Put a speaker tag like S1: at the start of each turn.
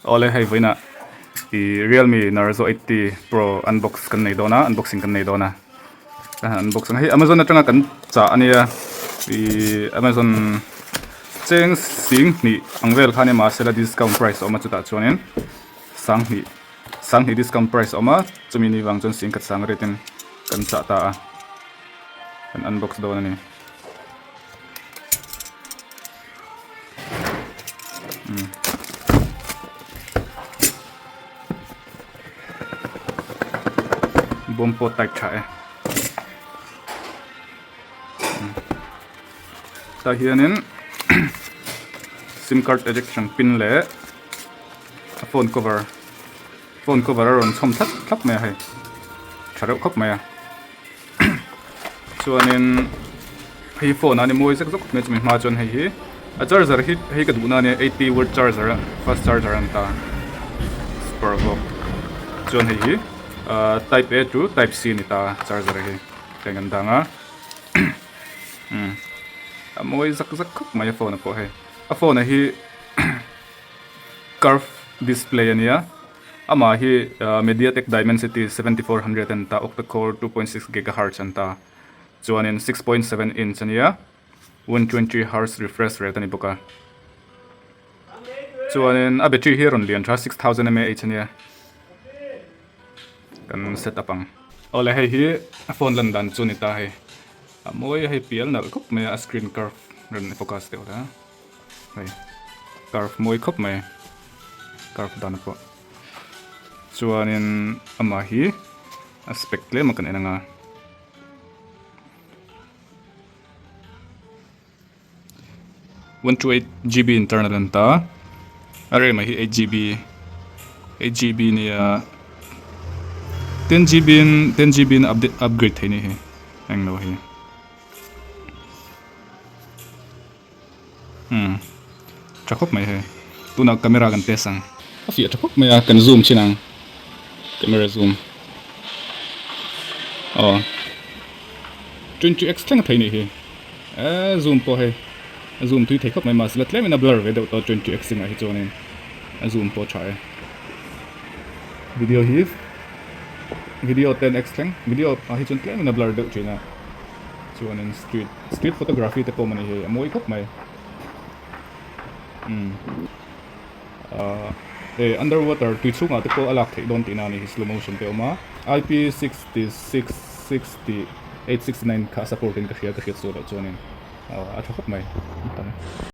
S1: ole hay voina i Realme Narzo 80 Pro unbox kan nei dona unboxing kan nei dona unboxing hi Amazon atanga kan cha ania i Amazon cheng sing ni angvel khane ma sela discount price oma chuta chuanin sang hi discount price oma chumini wangchon sing kat sang retin kan cha ta kan unbox dona ni bompo type chae ta hianin sim card ejection pin le phone cover ron chom thap me hai tharo khop me chuanin hi phone ani moi zak zak me chumi ma chon hi a charger hi ka duna ne 80 watt charger fast charger anta super go chon hi type A to type C ni ta charger hi tengan danga moi zak khop mai phone ko hai a phone hi curve display ania ama hi MediaTek Dimensity 7400 anta octa-core 2.6 GHz anta chuanin 6.7 inch ania 120 Hz refresh rate ani boka chuanin a battery hi ron lian tha 6000 mAh ania kan set up ang ole hei hi phone lan dan chu ni ta hei moi hei pial nal khop me a screen curve ron focus te ora hei curve moi khop me curve dan po chuanin ama hi aspect le makan enanga 128GB internal anta are ma hi 8GB ni 10GB upgrade thai ni hi ang no hi chakop mai he tuna camera kan tesang afia chakop mai kan zoom chinang camera zoom 20x thang thai ni hi zoom po he zoom thui thai khop mai mas latle na blur ve do to 20x singa hi chonin zoom po chae video 10x thang video hi chon tle na blur do china chonin street photography te po mani hi moi khop mai underwater tui chunga te ko alak thei don tina ni slow motion te oma IP66 60 869 ka support in ka khia so lo chonin a thakap mai